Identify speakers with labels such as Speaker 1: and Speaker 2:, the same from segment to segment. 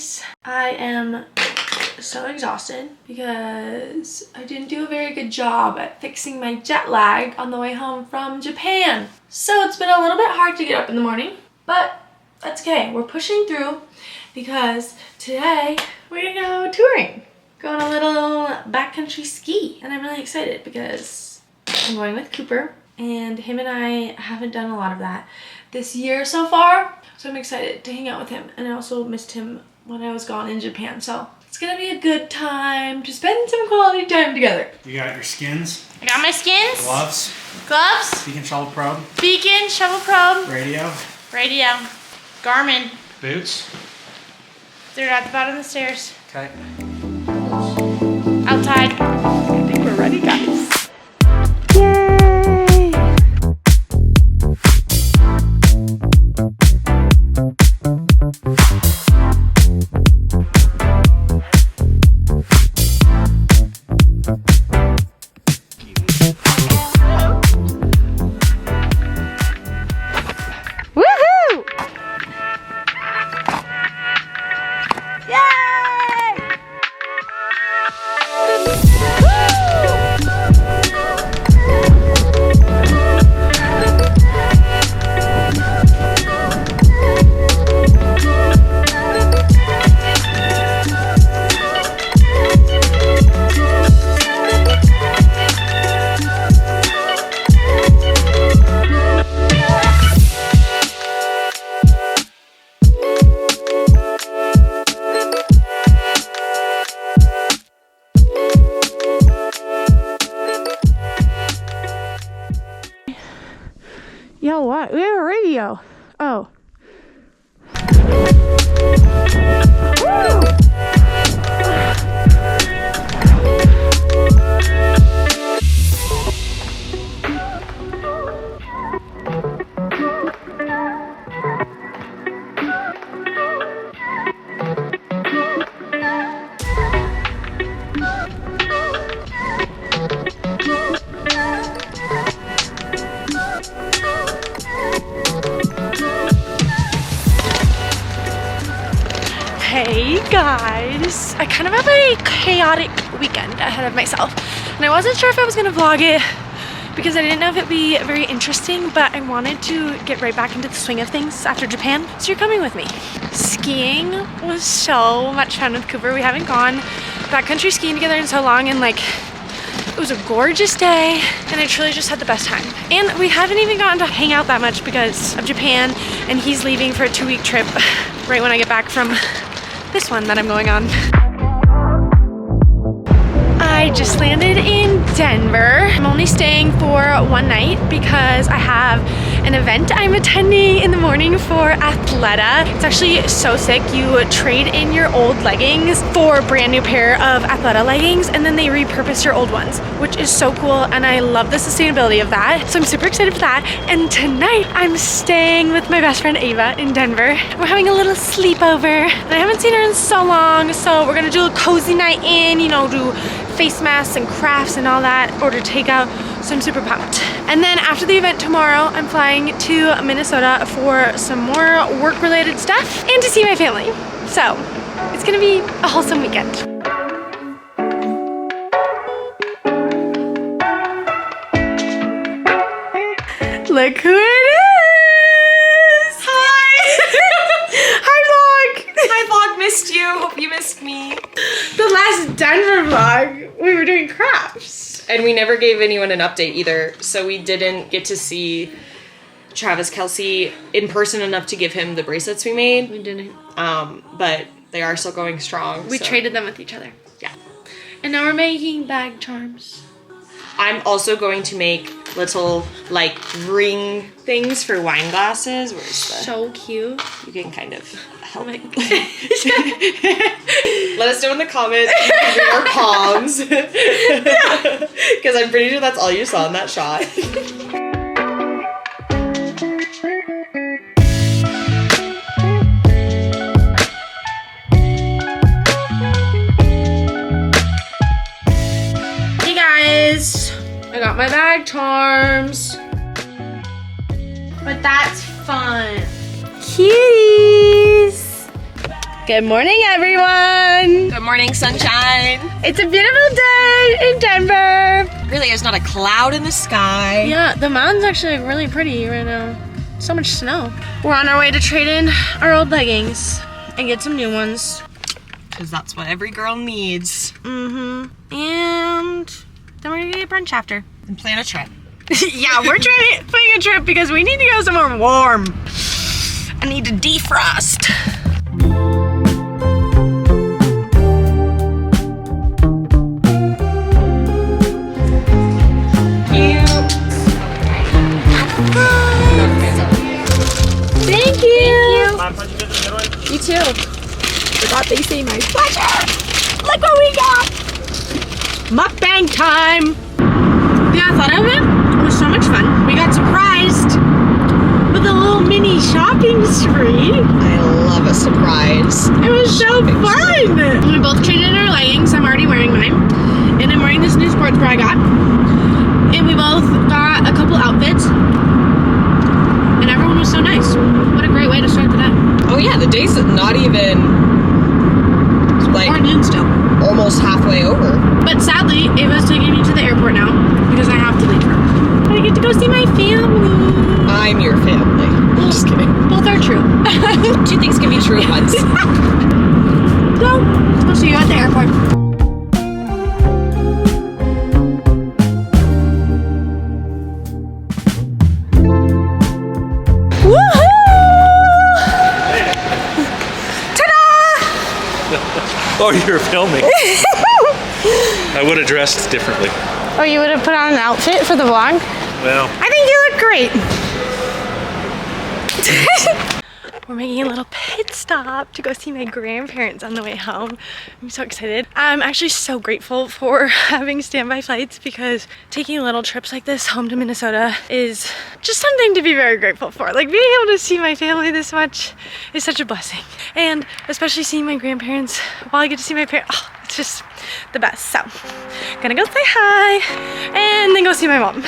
Speaker 1: guys. I am so exhausted because I didn't do a very good job at fixing my jet lag on the way home from Japan. So it's been a little bit hard to get up in the morning, but that's okay. We're pushing through because today we're gonna go touring. Go on a little backcountry ski, and I'm really excited because I'm going with Cooper, and him and I haven't done a lot of that this year so far, so I'm excited to hang out with him. And I also missed him when I was gone in Japan, so it's gonna be a good time to spend some quality time together.
Speaker 2: You got your skins?
Speaker 1: I got my skins.
Speaker 2: Gloves.
Speaker 1: Gloves.
Speaker 2: Beacon shovel probe.
Speaker 1: Beacon shovel probe.
Speaker 2: Radio.
Speaker 1: Radio. Garmin.
Speaker 2: Boots.
Speaker 1: They're at the bottom of the stairs.
Speaker 2: Okay.
Speaker 1: Outside. I think we're ready, guys. Yo, what? We have a radio. Oh. Hey guys, I kind of have a chaotic weekend ahead of myself, and I wasn't sure if I was gonna vlog it because I didn't know if it'd be very interesting, but I wanted to get right back into the swing of things after Japan, so you're coming with me. Skiing was so much fun with Cooper. We haven't gone backcountry skiing together in so long, and like, it was a gorgeous day, and I truly just had the best time. And we haven't even gotten to hang out that much because of Japan, and he's leaving for a 2-week trip right when I get back from this one that I'm going on. I just landed in Denver. I'm only staying for one night because I have an event I'm attending in the morning for Athleta. It's actually so sick. You trade in your old leggings for a brand new pair of Athleta leggings, and then they repurpose your old ones, which is so cool, and I love the sustainability of that. So I'm super excited for that. And tonight I'm staying with my best friend Ava in Denver. We're having a little sleepover, and I haven't seen her in so long, so we're gonna do a cozy night in, you know, do face masks and crafts and all that, order takeout, so I'm super pumped. And then after the event tomorrow, I'm flying to Minnesota for some more work-related stuff and to see my family. So it's gonna be a wholesome weekend. Look who it is! Hi! Hi vlog!
Speaker 3: Hi vlog, missed you. Hope you missed me.
Speaker 1: The last Denver vlog, we were doing crafts.
Speaker 3: And we never gave anyone an update either, so we didn't get to see Travis Kelce in person enough to give him the bracelets we made.
Speaker 1: We didn't.
Speaker 3: But they are still going strong.
Speaker 1: We traded them with each other.
Speaker 3: Yeah.
Speaker 1: And now we're making bag charms.
Speaker 3: I'm also going to make little, like, ring things for wine glasses. Where's the...
Speaker 1: So cute.
Speaker 3: You can kind of help.
Speaker 1: Oh
Speaker 3: Let us know in the comments if you can bring our palms. Because I'm pretty sure that's all you saw in that shot.
Speaker 1: Hey guys, I got my bag charms. But that's fun. Cuties! Good morning, everyone.
Speaker 3: Good morning, sunshine.
Speaker 1: It's a beautiful day in Denver.
Speaker 3: Really, there's not a cloud in the sky.
Speaker 1: Yeah, the mountain's actually really pretty right now. So much snow. We're on our way to trade in our old leggings and get some new ones.
Speaker 3: Because that's what every girl needs.
Speaker 1: And then we're gonna get brunch after.
Speaker 3: And plan a trip.
Speaker 1: Yeah, we're planning a trip because we need to go somewhere warm. I need to defrost. Thank you. You too. Forgot they say my pleasure. Look what we got. Mukbang time. The Athleta event was so much fun. We got surprised with a little mini shopping spree.
Speaker 3: I love a surprise.
Speaker 1: It was so fun. We both traded in our leggings. I'm already wearing mine. And I'm wearing this new sports bra I got. And we both got a couple outfits. And everyone was so nice. What a great way to start the day.
Speaker 3: Oh yeah, the day's not even like
Speaker 1: noon still.
Speaker 3: Almost halfway over.
Speaker 1: But sadly, Ava's taking me to the airport now because I have to leave her. But I get to go see my family.
Speaker 3: I'm your family. Just kidding.
Speaker 1: Both are true.
Speaker 3: Two things can be true at once.
Speaker 1: So, we'll see you at the airport.
Speaker 4: Oh, you're filming. I would have dressed differently.
Speaker 1: Oh, you would have put on an outfit for the vlog?
Speaker 4: Well,
Speaker 1: I think you look great. We're making a little pit stop to go see my grandparents on the way home. I'm so excited. I'm actually so grateful for having standby flights because taking little trips like this home to Minnesota is just something to be very grateful for. Like being able to see my family this much is such a blessing. And especially seeing my grandparents while I get to see my parents, oh, it's just the best. So, gonna go say hi and then go see my mom.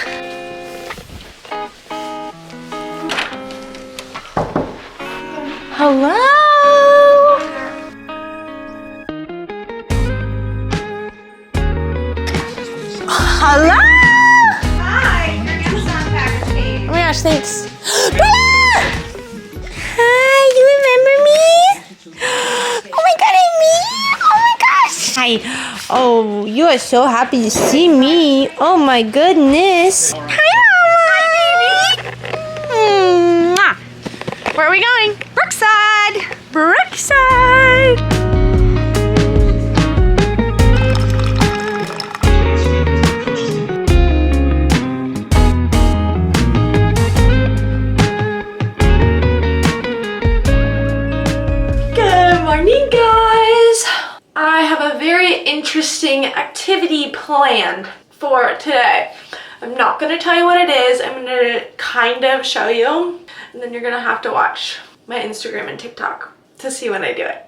Speaker 1: Hello! Hello!
Speaker 5: Hi, your guest on packaging.
Speaker 1: Oh my gosh, thanks. Bella! Hi, you remember me? Oh my god, I'm me? Oh my gosh! Hi. Oh, you are so happy to see me. Oh my goodness. Hi, Mama! Mwah. Where are we going? Brookside! Brookside! Good morning, guys! I have a very interesting activity planned for today. I'm not gonna tell you what it is. I'm gonna kind of show you, and then you're gonna have to watch my Instagram and TikTok to see when I do it.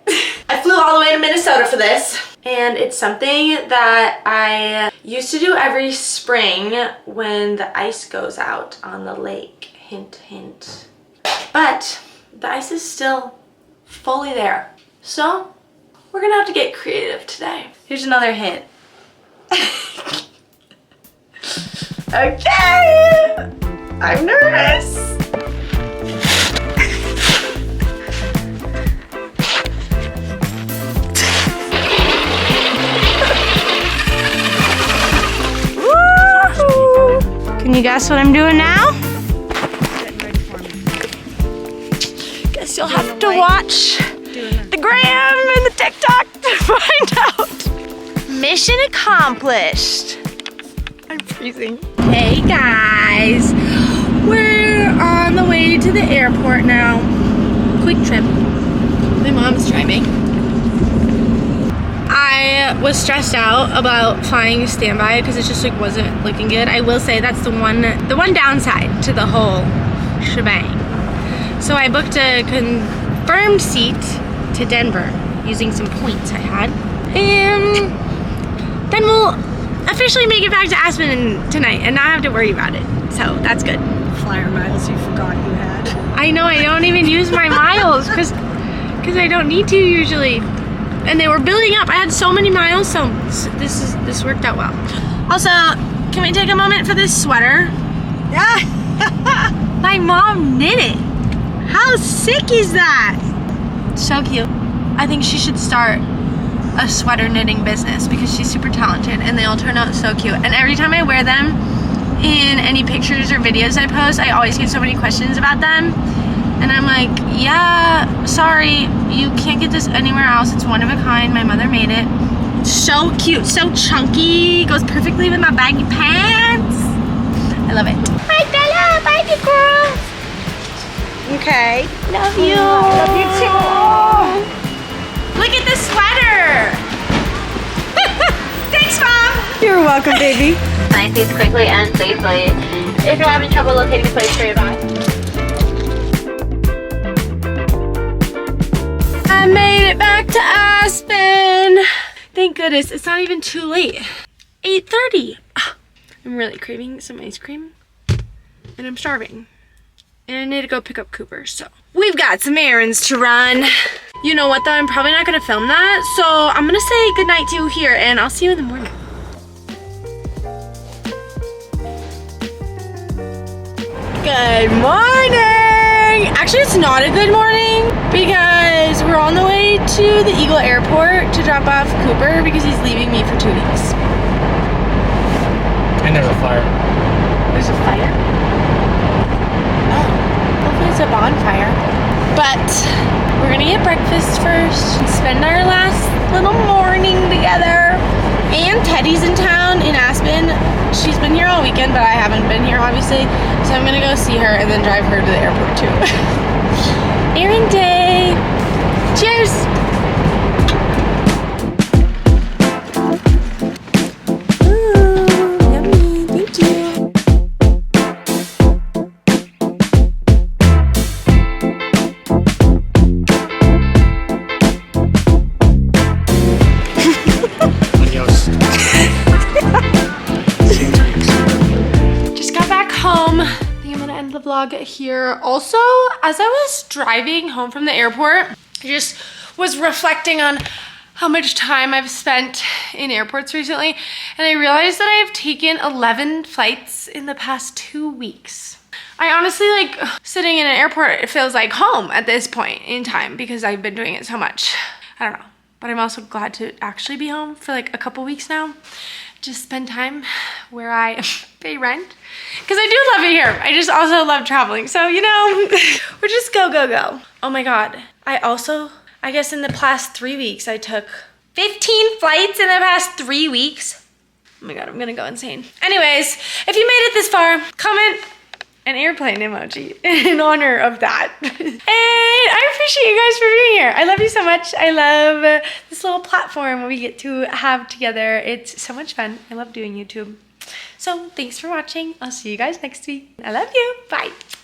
Speaker 1: I flew all the way to Minnesota for this, and it's something that I used to do every spring when the ice goes out on the lake. Hint, hint. But the ice is still fully there. So we're gonna have to get creative today. Here's another hint. Okay, I'm nervous. Can you guess what I'm doing now? Guess you'll have to watch the gram and the TikTok to find out. Mission accomplished. I'm freezing. Hey guys, we're on the way to the airport now. Quick trip. My mom's driving. I was stressed out about flying standby because it just like wasn't looking good. I will say that's the one downside to the whole shebang. So I booked a confirmed seat to Denver using some points I had, and then we'll officially make it back to Aspen tonight and not have to worry about it. So that's good.
Speaker 5: Flyer miles you forgot you had.
Speaker 1: I know, I don't even use my miles because because I don't need to usually. And they were building up. I had so many milestones. This worked out well. Also, can we take a moment for this sweater? Yeah. My mom knit it. How sick is that? So cute. I think she should start a sweater knitting business because she's super talented and they all turn out so cute. And every time I wear them in any pictures or videos I post, I always get so many questions about them. And I'm like, yeah, sorry, you can't get this anywhere else. It's one of a kind. My mother made it. So cute, so chunky. Goes perfectly with my baggy pants. I love it. Bye, Bella. Bye, you girl. Okay. Love you. Love you too. Look at the sweater. Thanks, Mom.
Speaker 6: You're welcome, baby.
Speaker 7: Nice, quickly and safely. If you're having trouble locating a place for your bag.
Speaker 1: I made it back to Aspen. Thank goodness, it's not even too late. 8:30. I'm really craving some ice cream and I'm starving. And I need to go pick up Cooper, so. We've got some errands to run. You know what though, I'm probably not gonna film that, so I'm gonna say goodnight to you here and I'll see you in the morning. Good morning! Actually, it's not a good morning because we're on the way to the Eagle Airport to drop off Cooper because he's leaving me for 2 weeks.
Speaker 2: And there's a fire.
Speaker 1: There's a fire? Oh, hopefully it's a bonfire. But we're gonna get breakfast first and spend our last little morning together. And Teddy's in town in Aspen. She's been here all weekend, but I haven't been here obviously. So I'm gonna go see her and then drive her to the airport too. Errand day. Cheers. Ooh, yummy. Thank you.
Speaker 2: Adios.
Speaker 1: Just got back home. I think I'm gonna end the vlog here. Also, as I was driving home from the airport, I just was reflecting on how much time I've spent in airports recently, and I realized that I've taken 11 flights in the past 2 weeks. I honestly, like, sitting in an airport, it feels like home at this point in time because I've been doing it so much. I don't know, but I'm also glad to actually be home for like a couple weeks now. Just spend time where I pay rent. Because I do love it here. I just also love traveling. So, you know, we're just go, go, go. Oh my God. I guess in the past 3 weeks, I took 15 flights in the past 3 weeks. Oh my God, I'm gonna go insane. Anyways, if you made it this far, comment an airplane emoji in honor of that. And I appreciate you guys for being here. I love you so much. I love this little platform we get to have together. It's so much fun. I love doing YouTube. So thanks for watching. I'll see you guys next week. I love you. Bye.